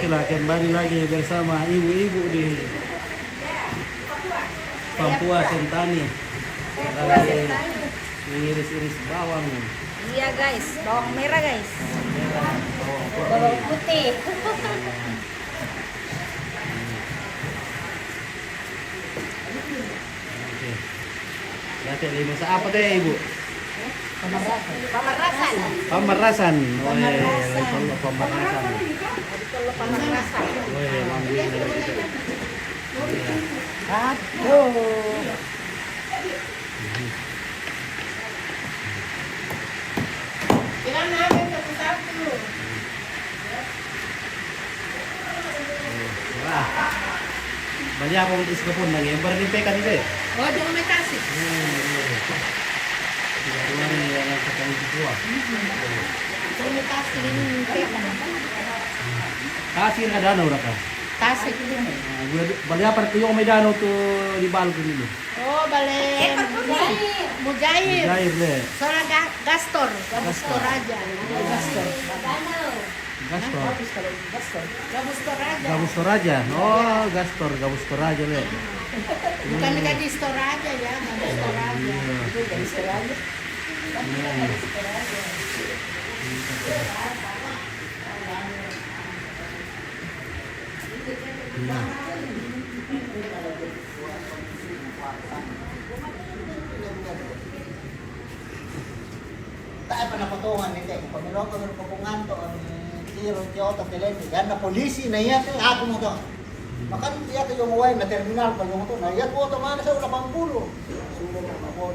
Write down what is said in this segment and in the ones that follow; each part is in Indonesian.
Oke lah, kembali lagi bersama ibu-ibu di Papua Sentani. Lagi iris-iris bawang. Iya guys, bawang merah guys. Bawang merah, Bawang putih. Oke. Berarti lima apa teh ibu? Pamerasan. Pamerasan. Oh iya, Pamerasan. kalau pamerasan. Kalau pamerasan. Oh iya, manggil dari kita. Iya. Aduh. Wah. Banyak akong isi ko po nang ember ni Peka dito eh. Oh, jangan may kasih. Ituan yang ketemu di gua. Jangan may kasih ini peka. Kasih na danau ra ka. Tasik. Bali apa yung may danau to di balkon dito. Oh, balik. Mujair. Jair le. Soalnya Gastor. Gastor aja. Gastor. Gastor. Gastor aja. Gabus Toraja. Oh, Gastor, Gabus Toraja le. Bukan di store aja ya, Gastor aja. Itu Gastor aja. Tayo pa na potongan nito. Kung meron ko ng popungan to, zero, Kyoto, Telente, yan na polisi, naiyak ako mo to. Makan iyak yung uway na terminal pa yung to, naiyak ko to mana sa ulapang pulo. Sulo na ako.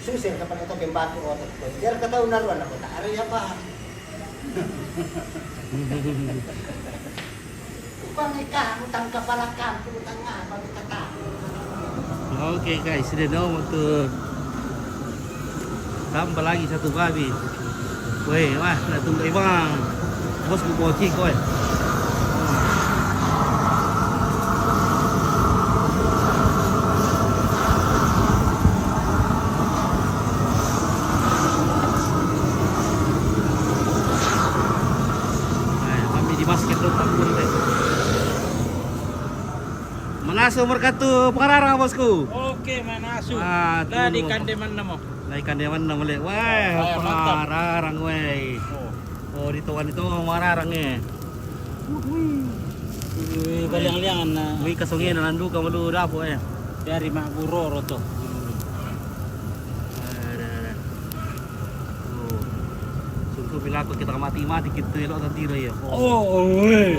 Susir ka pa nito, kimbato ko to. Diyan ka tayo naruan ako, taariya pa. Upang utang ka pala ka, utang nga, magkata. Oke guys, sudah mau waktu tambah lagi satu babi. Woi, wah, nak tunggu ibang. Bos mau bocik koi. Kami di basket dong tambun teh. Manasu merkatu pengarang bosku. Oke, Manasu. Ah, Lah di tunggu. kandeman namo. Naikan dia mana boleh? Wah, Mantap. pengarang weh. Oh. Oh, di tuan itu pengarang eh. Balyang-liangan na Wih kasongin nandu kamu lu dapo eh. dari Makburo roto. Ada. Oh. Sungguh bila aku kita mati-mati kita elok tadi ya. Oh, oi.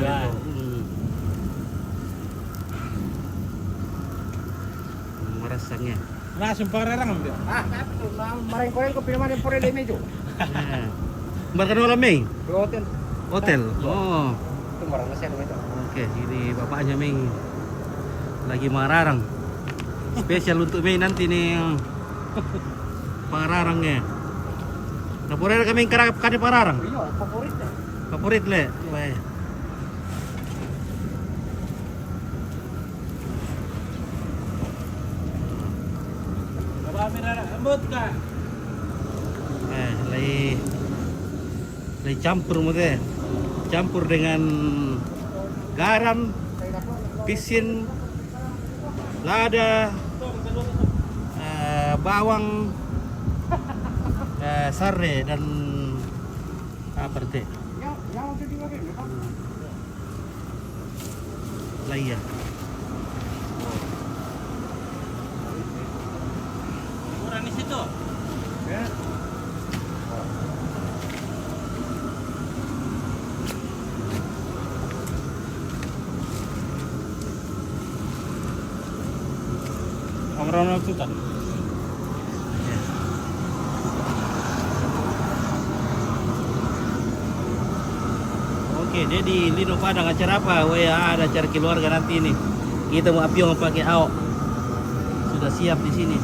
Merasanya. Langsung pararang ambil. Maring ko rin ko pinaman yung pore de medyo. Makan malam Mei? Hotel. Hotel. Oh. Itu marang na siya ito. Oke, ini bapaknya Mei lagi mararang. Spesial untuk Mei nanti nih pararangnya. Nah, boleh kami kade pararang. Iyo, favorit na. Favorit le. Wah. Marami na ambot ka. Lagi campur mo deh. Campur dengan garam, pisin, lada, bawang, sare dan apa teh? Yang itu di mana? Laya. Murah di situ. Ya. Amrano tutan. Oke, jadi Lino Padang acara apa? Wah, ya, ada acara keluarga nanti nih. Kita mau apiong pakai AO. Sudah siap di sini.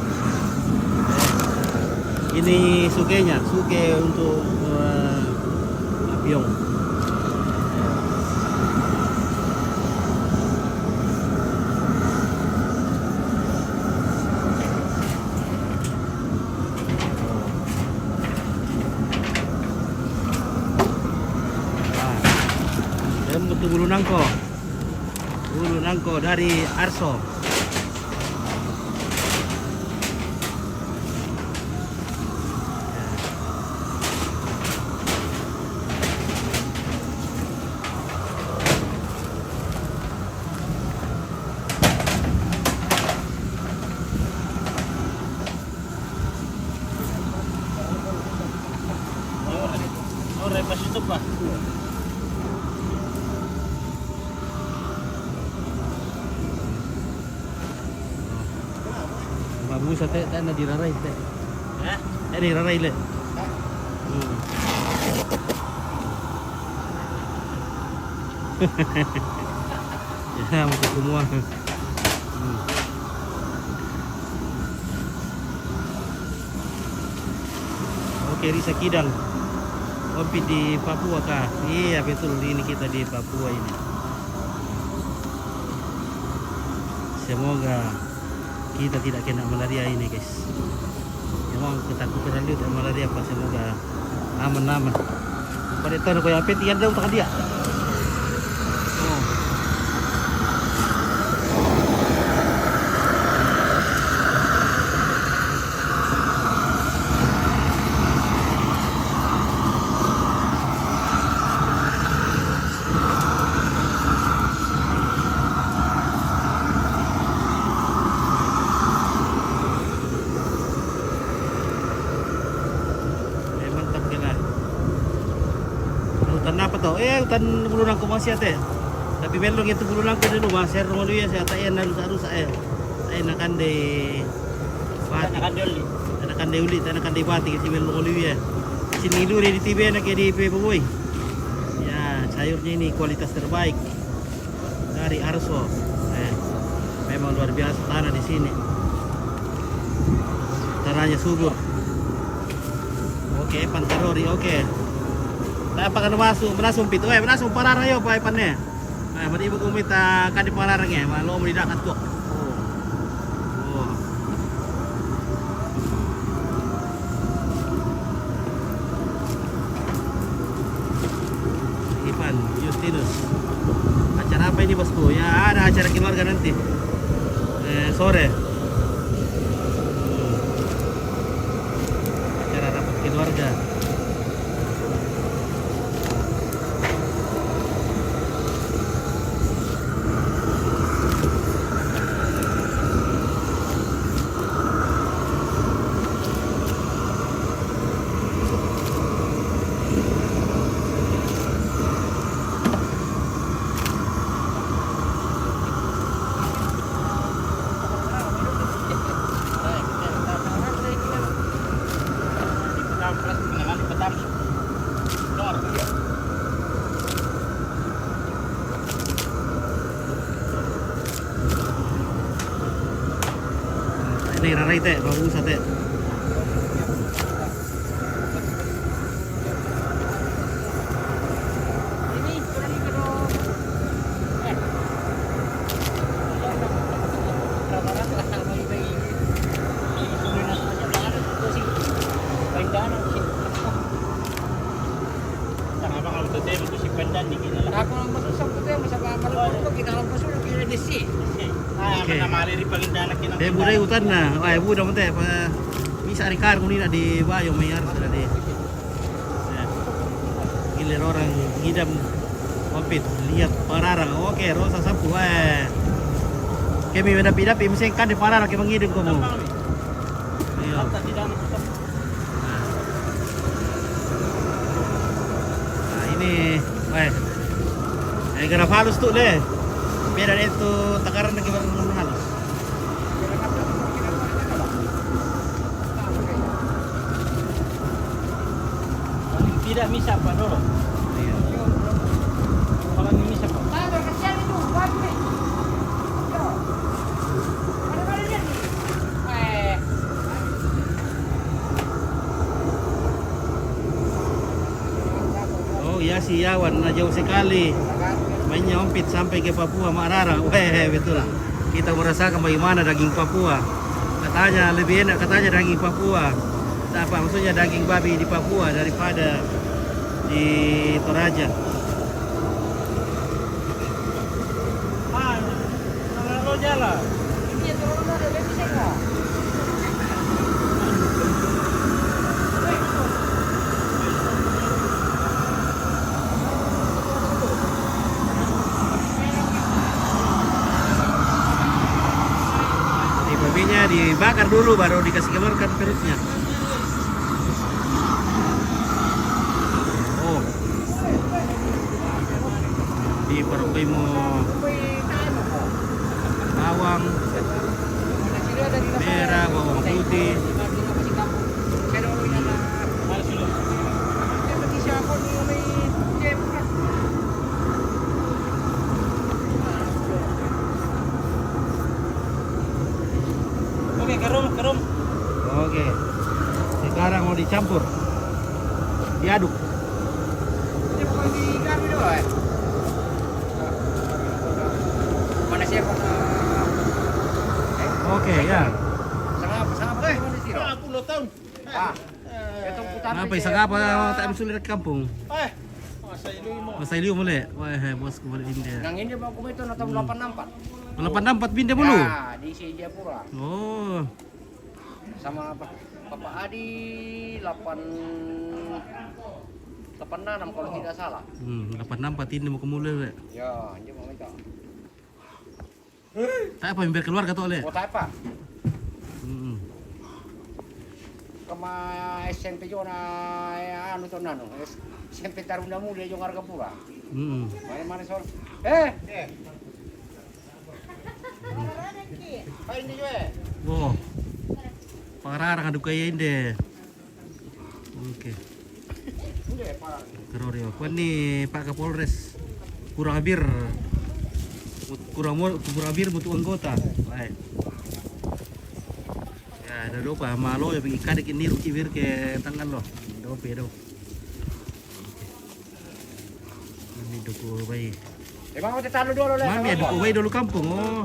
Ini sukenya, suke untuk apiong. itu bulu nangko. Bulu nangko dari Arso. Ora pas itu pa. Bagus teh na diraray teh. Hah? Diraray le. Ya, masuk semua. Oke, Risa Kidang. Kopi di Papua kah? Iya betul, ini kita di Papua ini. Semoga kita tidak kena malaria ini guys. Memang ketakutan lihat malaria apa, semoga aman-aman. Pada tahun kau yang apa tiada daun tak dia. Oh. Mantap kena. Hutan apa tau? Hutan bulu nangko masih ada. Tapi belong itu bulu nangko dulu masih rumah dia saya tak enak harus saya. Saya nakan de Kan pati, akan doli. nakan de uli, nakan de pati kasi belong uli ya. Sini dulu di TV nak di boy. Ya sayurnya ini kualitas terbaik dari Arso. Memang luar biasa tanah di sini. Tanahnya subur. Oke, pantarori, oke. Nah, apa kan menasum pitu, menasum parara yo pa ipannya. Nah, berarti ibu kumita kan di pararangnya, malo mo didakat ko. Oh. Ipan, Justinus. Acara apa ini bosku? Ya ada acara keluarga nanti. Sore. Acara rapat keluarga. Ini rarai teh, bagus teh. Ako ang masusap ko tayo, masama malapot ko, kinalang pasulog, kinadisi. Oke. Maliri pagindanak kinang. Dia budaya hutan nah, wah budak teh bisa rikar kunina di bayo mayar sudah di. Gilir orang ngidam kompit lihat pararang. Oke, rosa sapu kami mendapi-dapi mesin kan di pararang kami ngidam kamu. Ayo. Nah, ini gara halus tuh deh. Biar itu takaran lagi baru halus. Tidak bisa Pak Doro. Iya. Kalau ini bisa Pak. Tayo, kasihan itu, wapi. Yo. Mana-mana dia nih? Oh iya si Yawan, nah jauh sekali. Mainnya ompit sampai ke Papua, Marara. Weh, betul. Kita merasakan bagaimana daging Papua. Katanya lebih enak, katanya daging Papua. Apa maksudnya daging babi di Papua daripada di Toraja. dibakar dulu baru dikasih keluarkan perutnya. Oh. Di parokai mo bawang merah, bawang putih. Oke, kerum. Oke. Sekarang mau dicampur. Diaduk. Mana siapa? Oke, ya. Sangat 10 tahun. Ah. Kenapa isang apa tak sulit ke kampung? Masa ilu mo. Masa iliu mulai. Wah, bos kembali India. Yang ini mau kumito na tahun 84. 84 pindah mulu. Ya, di Jayapura. Oh. Sama Bapak Adi 86 kalau tidak salah. 84 ini mau kemulai. Ya, dia mau itu. Tak apa biar keluar kata oleh. Oh, tak apa. Hmm. Kama SMP jo na anu to nano. SMP Taruna Mulia jo harga pura. Hmm. Mana sor. Hai ini jo Oh. Pangararang aduk kaya ini. Oke. Terus ya. Kuan nih Pak Kapolres kurang bir. Kurang bir butuh anggota. Baik. Ya, ada dopa malo ya pergi kadik ini ruki bir ke tangan lo. Dope do. Ini duku bayi. Mau tahu dulu le. Mami ada duku bayi dulu kampung. Oh.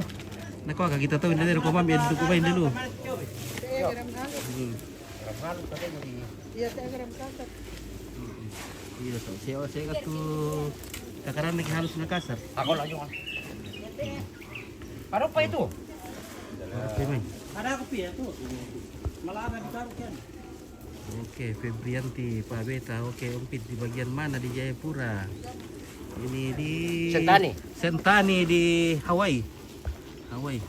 Nak kau kita tahu ini duku mami ada duku bayi dulu. Iya, so saya katu takaran lagi halus na kasar. Ako lang yung. Ano pa ito? Oke, Bang. Ada kopi ya tuh. Malah ada ditaruh kan. Oke, Febrianti, Pak Beta. Oke, umpit di bagian mana di Jayapura? Ini di Sentani. Sentani di Hawaii. Hawaii.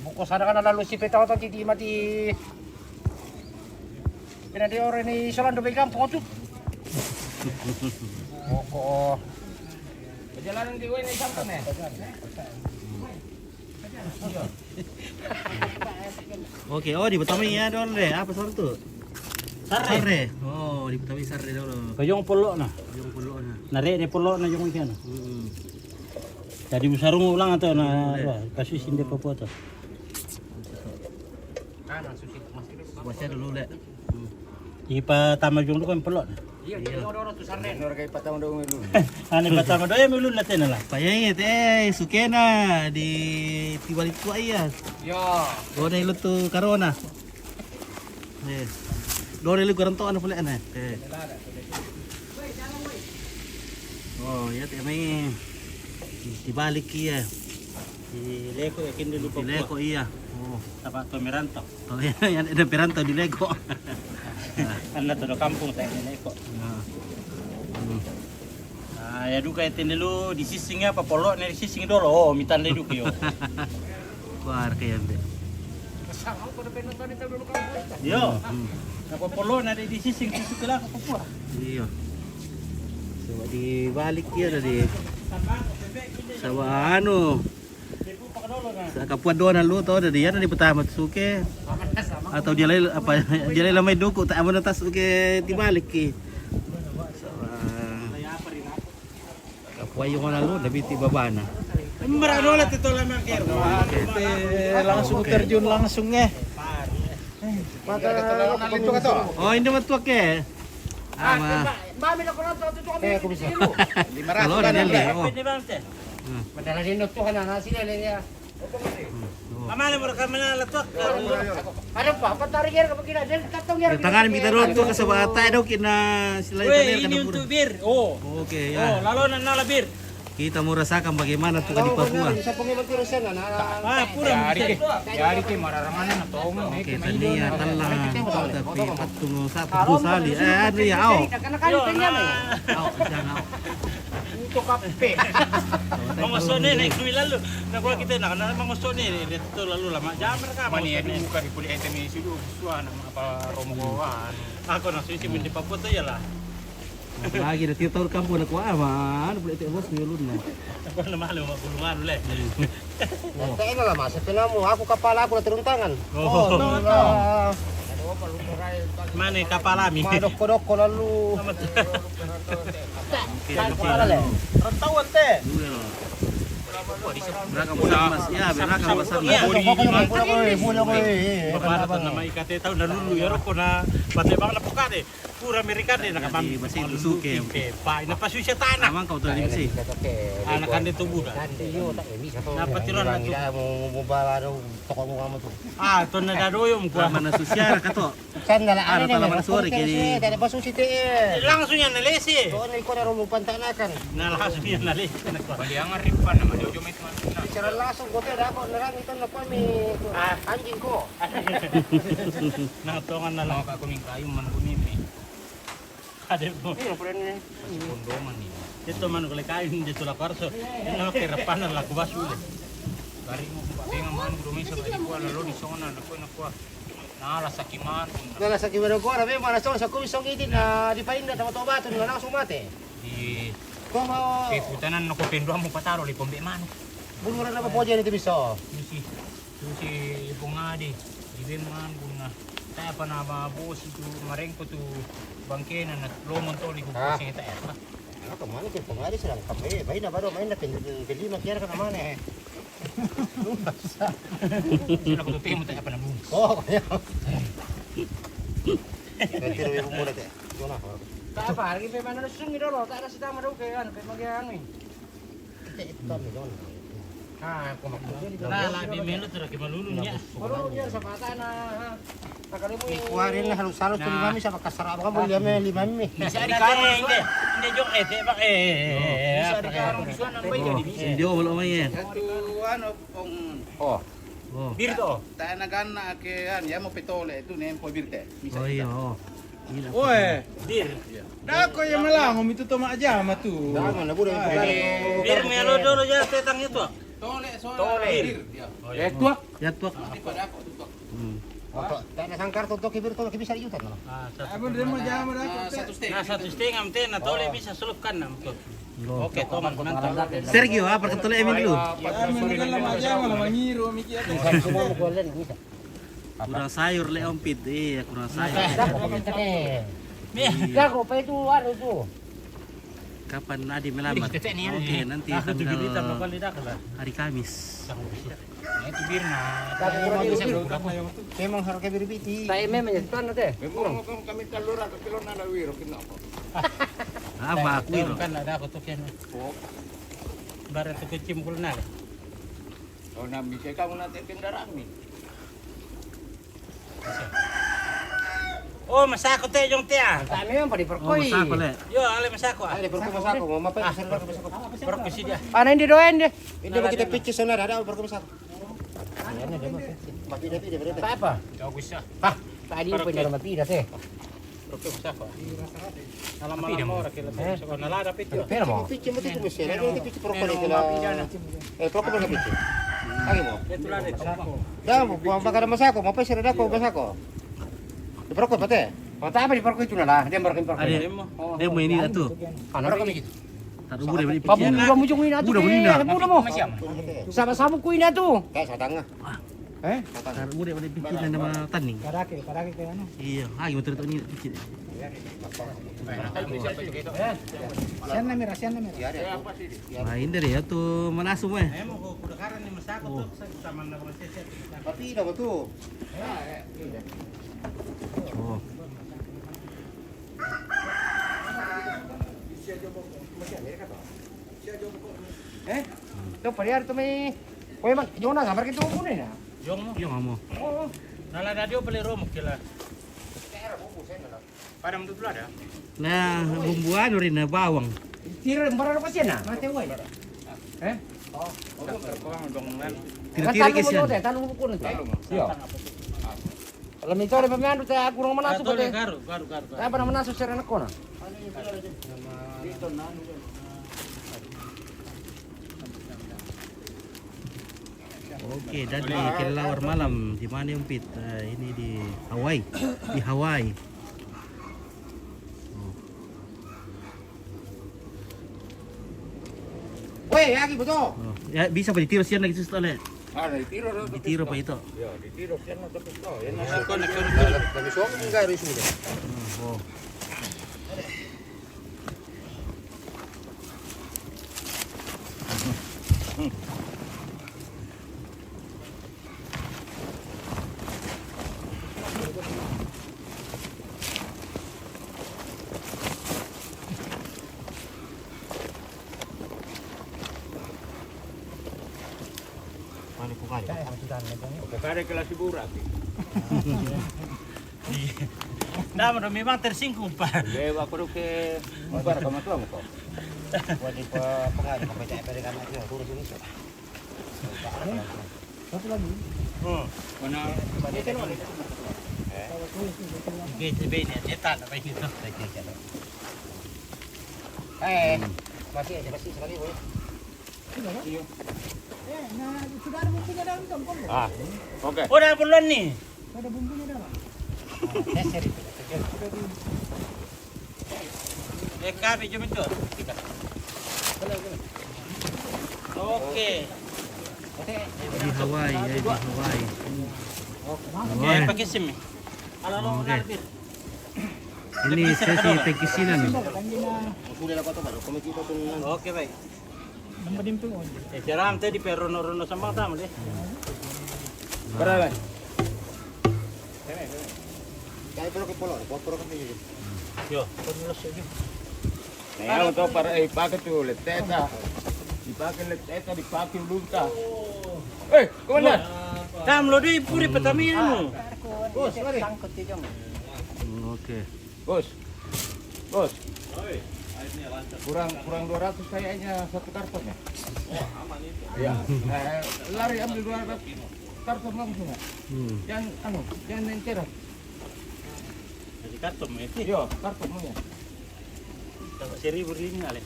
Buko sana ka na lalo si Peta ko titi mati. Pinadi ore ni Solando bay kampo ko. Buko. Perjalanan di Wayne Sampan eh. Oke, oh di Betami ya dong deh. Apa soal tuh? Sarre. Oh, di Betami sarre dulu. Kayong pulo na. Yung pulo na. Nare ni pulo na yung ikan. Tadi usarung ulang atau na kasus hindi pa po to. Buatnya dulu deh. Ipa tama yung kan pulo na. Iya, di oro tu sarne. Nor kay patang do melu. Ani pa tama do ya mulun natin na lang. Payangit sukena di tiwalit ko ayas. Yo. Dore lu tuh karona. Dore lu garanto ano pala ana. Oh, ya may dibalik iya. Di leko yakin dulu pa Di Leko iya. Oh, Tapak to Miranto. oh yan ada peranto di Leko. Ano to do kampung tayo ni leko. Ah, ya duka yatin dulu di sisingnya pa polo ni sising dolo. Oh, mitan le duka yo. Kuar kayan deh. Kasama ko na pinunta ni tayo kampo. Yo. Napapolo na di sising sisukila ko po. Iya. So dibalik ya tadi. Sa ano? Sa kapwa doon ang luto tadi yan di pertama suke. Atau dia lain apa dia lain lamay duko tak amo na tas uke dibalik ki. So kapwa yung ano labi ti babana. Marano ulit ito lamang kero. Langsung terjun langsung eh. Maka nalito ka to. Oh hindi matuwak eh. Mami na ko na to kami. Ko bisa. Kalau na nili. Oh. Pwede ba ito? Madala din to kana na sila niya. Amala mo kami na latot. Ano pa? Patari ger kapag kina din katong ger. Tangan kita doon to sa bata daw kina sila Weh, ini untuk bir. Oh. Oke Oh, ya. lalo na nalabir. Kita mau rasakan bagaimana tuh di Papua. Sa pangimagtiro sa na. Ah, pura. Yari ki mararangan na to. Oke, tadi ya talang tapi patung satu gusali. Ano ya, au. Kanakani kanya. Au, jangan au. dito kape. Mangosok ni naik duit lalu. Nak gua kita nak mangosok ni itu lalu lama. Jangan mereka Mani mangosok ni. buka di puli ente ni sidu suan apa romoan. Aku nak suci di Papua tu ya lah. Lagi dah tiap tahun kampung nak kuah man, boleh tak bos dulu na. Aku nak malu mak gulungan le. Kaya na lang, sa pinamo, ako kapala ako na turun tangan. Oh, no. Mana kapal ami? Madok-kodok ko lalu. Kepala le. Rantawan te. Berakam besar mas, ya berakam besar. Iya. Mula ko eh. Bapak nama ikat tahu dah dulu ya roko na bate bang na pokade. Pura Amerika ni nakapam. Masih suke. Pa ina pasu siya tanah. Naman kau tu ni mesti. Anak kan tubuh dah. Dapat tiron na tu. Mo ba ano toko mo kamo to. Ah, to na dadoyom ko. Mana susiara kato. Kan na Ano talaman sore kini. Dali pa susi te. Langsung yan nalesi. Doon ay ko na ro pantanakan. Na langsung yan nalesi. Bali ang ripan naman yo met man. Bicara langsung ko te dako narang ito na ko mi anjing ko. Natongan na lang. Lang ka kuming kayo man kunin ni. Ade mo. Pero pre ni. Kondoman ni. Ito man ko kain dito la karso. Ina kirapan na la kubasul. Bari mo ba nga man dumi sa bali ko lalo ni sona na ko. Nala sa kiman. Nala sa kimero ko, rabi mana sa komisong itin na di painda tama to bato nga langsung mate. Di Como putanan no ko pendua mo pataro li pombe man. bunura na po dyan ito biso. Susi bungadi. Di man bunga. Tayo pa na mabos itu mareng ko tu bangkena na lomon to li ko sing ta. Ako man ito pangari silang kape. Bay na baro, may na pili na kiyara ka naman eh. Sila ko to mo tayo pa na mo. Oh, kaya. Pero yung muna te. Yun na. Tak apa, lagi pe mana sungi dulu, tak ada sedang ada ke kan, pe magiang ni. Ito mi don. Ha, ko makuha. Na la bi melo tra ke malulun niya. Baru dia sapatan na. Takali mo. Ikuwarin na halos-halos to limami sa pagkasarap ka mo liyame limami. Bisa di karo hindi. Hindi jok bak Bisa di karo bisuan nang bay jadi bisa. Indio wala man yan. Ito ano kung Oh. Oh. Birto. tayo nagana ke an ya mo pitole itu nem po birte. Oh iya. Oh. Ina. Oe, dir. dako ya malam itu to aja matu. Dama na budo yung pagkano. Bir melo dolo ya tetang itu. Tole so. Tole. Eto. Jatuh. Oto, tayo na sang karton to kibir to kibisa yutan no. Ah, Abon demo jam dako. Nah, satu setengah mte na tole bisa selupkan nam tu. Oke, toman mantap. Sergio, apa pertolongan Emin dulu? Amin dalam aja malah mangiro mikir. Semua mo ko len bisa. Kurang sayur le ompit. Iya, kurang sayur. Dako pagkane. Nih, Dako pa itu ano to. Kapan Adi melamat? Oke, nanti aku tuh bibit tambah tanggal kali dah lah. hari Kamis. Itu birna. Dako mo bisa Memang harus kibir biti. Tak eme menyetan te. Memang kami kalura ke kilo na lawiro kinapa. Apa aku itu? Kan ada aku tuh kan. Barat tuh kecim kulna. Oh na bisa kamu nanti kendaraan mi. Oh, masako te yung te ah. Tak eme pa di Oh, perkoi. masa apa le? Yo, ale masako ah. Ay, perko masako mo mapay sa ko masako. Baru ke sini dia. Ana hindi doen de. Hindi ba kita pitch sa na ada perko masako. Ayan na demo. Bakit na pide berete. Tak apa. Kau bisa. Ha, tadi pa ni mati dah te. Baru ke masako. Malam-malam orang kira masako nalada pityo. Pero mo. Pitch mo dito mo siya. Hindi pitch perko ni kila. Perko mo pitch. Lagi mo. Itu lah deh. Damo, buang bakal masako, mapay sa dako masako. Di perko pate. Oh, tak apa di perkoi tu lah. Dia berkin perkoi. Ada dia mau ini dah tu. Ana kami gitu. Tak boleh beli Pabu pikiran. juga mujung ini atu. Budak bunina. Budak mo. Sama-sama ku ini atu. Kayak satanga. Eh? Tak boleh beli pikiran nama tanding. Karake ke anu. Iya, lagi mau terus ini pikir. Sian na mira, sian na mira. Ya ada. Main dari ya tuh manasum eh. Emang kok kudakaran ni masako tuh sama na masese. Tapi dah betul. Oh. Tu pariar tu may. Koy man, Jona nga berkin tu kuno na. Yung mo. Iya kamu. Oh. Nalada dia beli romok kila. Pada mtu dulu ada. Nah, bumbuan urina bawang. Tira mbara pa siya na. Mate way. Eh? Tira-tira ke siya. Tanong mo kuno te. Yo. Alam ito rin pamiyano te ako nang manaso pa te. Garu. Apa naman naso siya anak ko na? Oke, dan di kelelawar malam di mana Umpit? Ini di Hawaii, di Hawaii. Weh, lagi betul. Oh, ya bisa pa ditiro siya lagi susto le. Ah, ditiro ro. Ditiro pa ito. Ya, ditiro siya na tapos to. Yan na. Kami suami enggak harus muda. Oh. Pagkakari kelas burak. Nah, memang tersinggung Pak. Lewa ko ke mabara ka matwa mo ko. Wadi pa pengaruh sampai tak pada kami tu turun sini. Mana Gitu bene, cetak apa gitu. Masih sekali boleh. Sudah ada bumbunya dalam tongkol. Ah, oke. Udah bulan nih. Ada bumbunya dalam. Teser itu. Kami cuma itu. Oke. Di Hawaii, ya di Hawaai. Oke, pakai SIM. Halo, Oke. Ini sesi pengkisinan. Sudah dapat baru komisi itu Oke, baik. Jaram tadi perono-rono sama tamu deh. Berapa? Kayak perlu ke pulau, perlu ke sini. Yo, penulis aja. Nah, untuk para pakai tuh leteta. Dipakai leteta, dipakai lunta. Komandan. Tam lo di puri Pertamina. Bos, mari. Oke. Bos. Bos. Kurang 200 kayaknya satu karton ya. Iya. Lari ambil 200 karton langsung ya. Jangan encer. Jadi kartu itu. Yo, karton ya. Dapat 1.000 ringgit le.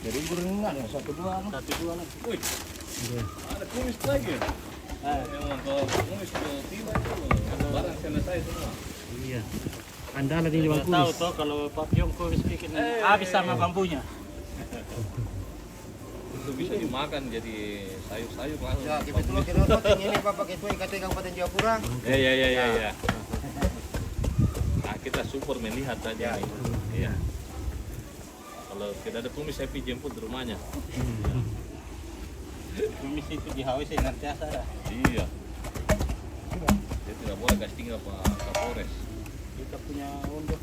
Dari berenang ya, 1 2 1 2 lah. Oke. Ada kumis lagi. Kalau kumis tiba itu barang selesai semua. Iya. Andalan ini Bang Tahu Kumis. toh kalau Pak Yongko bikin habis sama bambunya. Itu bisa dimakan jadi sayur-sayur langsung. Ya, kita dulu kira ini Bapak Ketua IKT Kabupaten Jayapura. Ya. Nah, kita support melihat saja. Iya. Kalau tidak ada kumis saya pergi jemput di rumahnya. Kumis itu di Hawaii saya ngerti asal. Iya. Dia tidak boleh gas tinggal Pak Kapolres. Kita punya untuk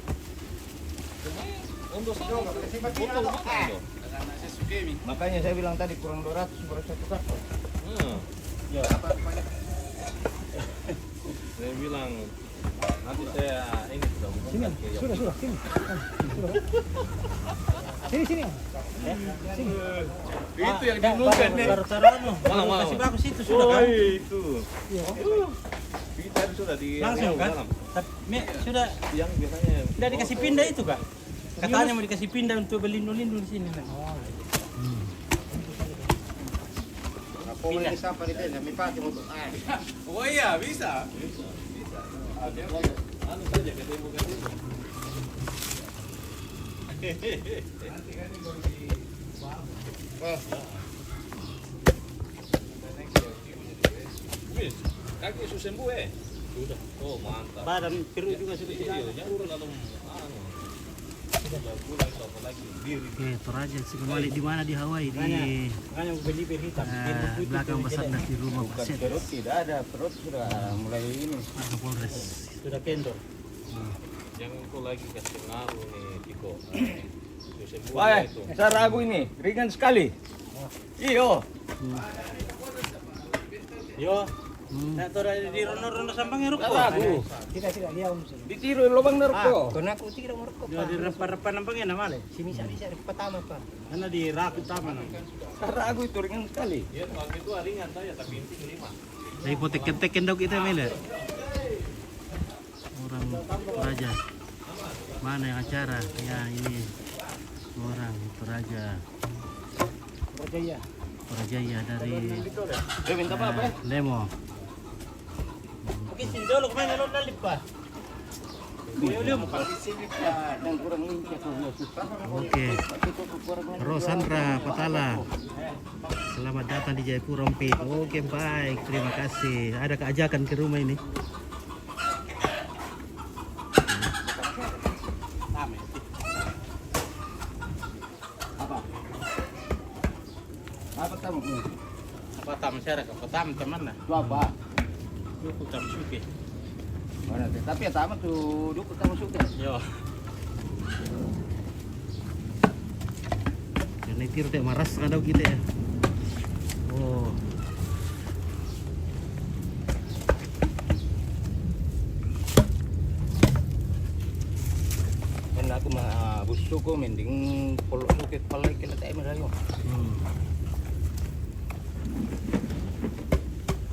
Untuk sama. Makanya saya bilang tadi kurang 200 baru 1 karton. ya. Saya bilang nanti saya ini sudah umumkan ke yang Sudah, sini. Sini. itu yang diumumkan nih. Baru taruh Mana? masih bagus itu sudah kan? Itu. Kita sudah di Langsung kan? dalam. Sudah Yang biasanya tidak dikasih pindah itu kan? Katanya mau dikasih pindah untuk berlindung-lindung di sini kan? Apa boleh sampai di sini? Kami pakai untuk Oh iya, bisa. Anu saja ketemu kan itu. Wis, kaki sudah sembuh Sudah. Oh, mantap. Badan perut juga sudah Iya, jangan lalu anu. Sudah pulang itu apa lagi? Diri. Oke, Toraja kembali di mana di Hawaii di makanya beli bir hitam. belakang besarnas di rumah Bukan Pak Set. perut tidak ada, perut sudah mulai ini. Pak Kapolres. Sudah kendor. Jangan kau lagi kasih ngaruh nih, Tiko. Sudah sembuh Wah, itu. saya ragu ini, ringan sekali. Iyo. Yo. Nah, tora di rono-rono sampangnya ruko. Ragu. Tidak, dia Ditiru lubang narko. Karena aku tidak merokok. Yo di repa-repa nampangnya nama le. Sini saya pertama Pak. Karena di raku taman. Saya ragu itu ringan sekali. Dia waktu itu ringan saja, tapi inti 5. Dari potek-tek dok kita Mele. Orang Toraja. Mana yang acara? Ya ini orang Toraja. Berjaya. Prajaya dari Minta apa ya? Lemo. Oke, sindolo kemana lo nalip pa? Yang kurang lincah Oke. Rosandra Patala. Selamat datang di Jayapura Ompit. Oke, baik. Terima kasih. Ada keajakan ke rumah ini. Apa tamu? Apa tam syara ka? Patam teman na. Itu apa? Duku tam suke. Mana tapi ya tamu tuh duk tamu suka. Yo. Karena itu tidak maras ada kita ya. Oh. Kan aku mah busuk ko mending polok sukit palay kila tayo merayo.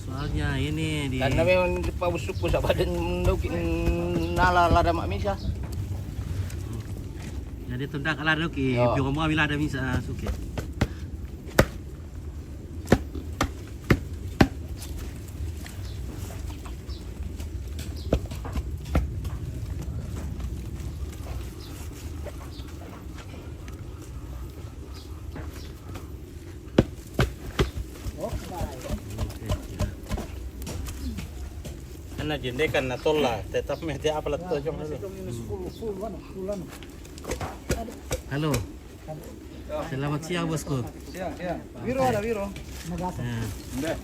Soalnya ini di Karena memang pa busuk ko sa badan nukin nalala mak misa. jadi tundak ala ki Yo. biong mo amila ada misa suke. Ana jende kan na tolla, tetap mete apa lat to jong dulu. Halo. Selamat siang bosku. Siang. Wiro ada Wiro. Nah,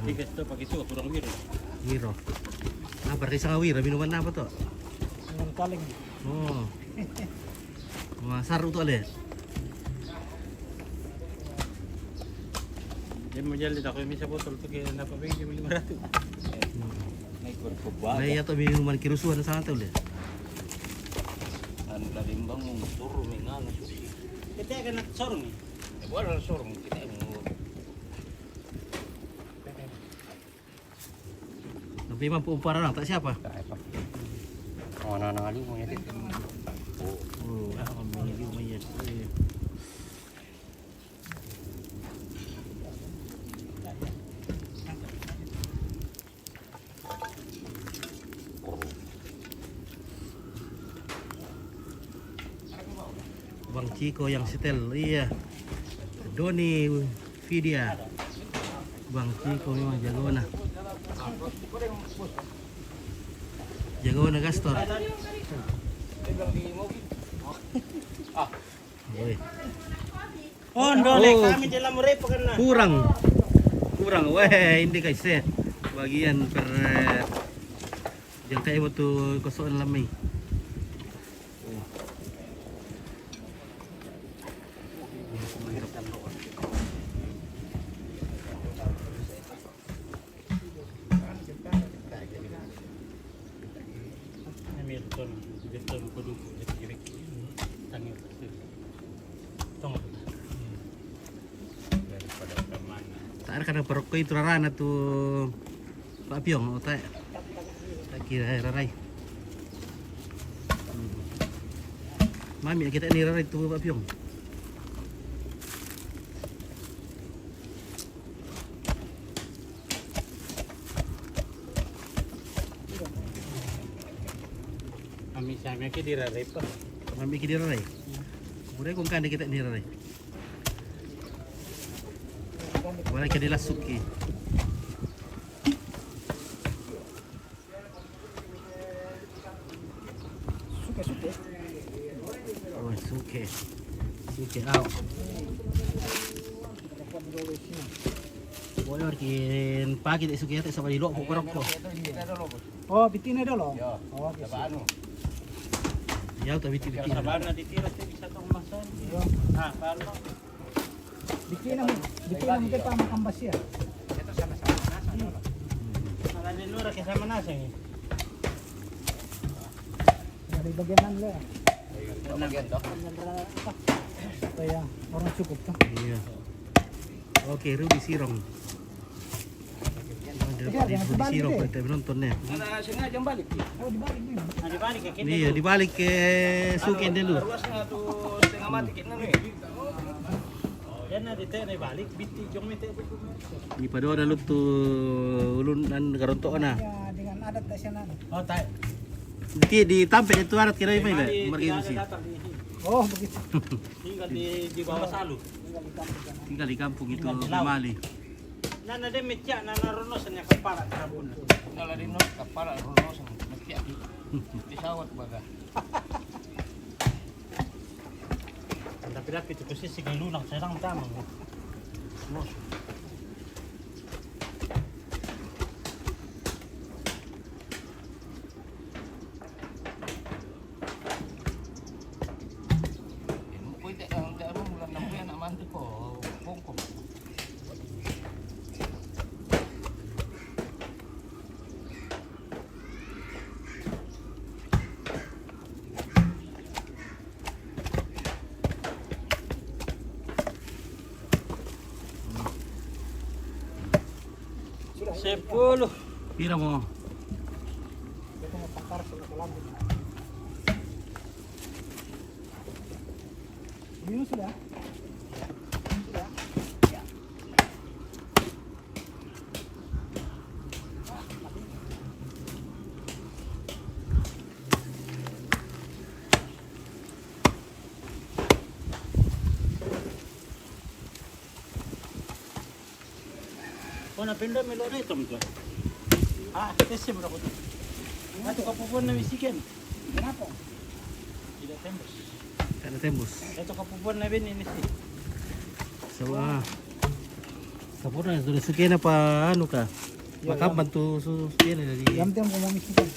Tiga to pagi tu kurang biru. Wiro. Ah, berarti sa Wiro minuman apa to? Dengan kaleng. Oh. Wah, saru to ale. Dia mau jalan tak kau misa botol tu ke dapat bagi dia 500. Naik berkoba. Nah, to minuman kirusuhan sa to le. An lalimbang turu mengang susi. Kita kan nak sorong ni. Bukan sorong kita mau. Tapi mampu umpara lang tak siapa? Oh, nana ali mo yun. Oh, may lumayan. Bang Ciko yang setel, iya. Doni Vidya. Bang Ciko memang jago na. Jago na Gastor. Oi. Oh, dole Oh. kami dalam repo kan na. Kurang, weh, hindi kasi bagian per yang kayak waktu kosongan lamay. Hamilton, betul kudu jadi tangil. Tong. Daripada kemana? Tak ada kadang perokok itu rarana tuh Pak Piong, tak kira rarai. Mami kita ini rarai tuh Pak Piong. Kami sampai ke di repo. Mami kita rarai. Kemudian kung kanda kita ini rarai. Wala kita dilasuki. Oh, suke. Suke out. Boleh makin pagi tak suke tak sampai di luar pokok rokok. Oh, bitin na dolo. Yo. Sa ano? Ya, tapi bikin. Sabar na ditira sa bisa tong masan. Ah, palo. Bitin na mo kita makambas siya. Nala din lura kasama nasa ni. Dari bagian nila. Pamagyan to. Kaya orang cukup to. Iya. Oke, Ruby Sirong. Di Siro pwede menontonnya. Ada sengaja balik. Nah, dibalik ya kita. Iya, dibalik ke Sukin dulu. Ruasnya tuh setengah mati kita nih. Yan na dito na balik biti jong mete. Di Padoa na lup tu ulun dan garonto na. Dengan adat nasional. Oh, tay. Di tampil itu arat kira may ba? Margin sih. Oh, begitu. Tinggal di bawah salu. Tinggal di kampung itu Mali. Nana de metya na narunosan niya kapara sabon. Nala rin no, kapara runos ang magtiyak. Tisawat baga. Tapi itu kasi sige lunak sa lang tama. Nos. Pwede ang daro mula na yan naman ko. Pongko. Sepuluh. Pira mo. Minus sudah. Oh, napinda may loro ito mo. Ah, kasi mo ko. Ato ka pupon na misiken. Kenapa? Tidak tembus. Kada tembus. Ato ka pupon na bin ini sih. So kapura sudah Sukin na pa ano ka. Makaban tu Sukin na di. Yang penting mau misikan.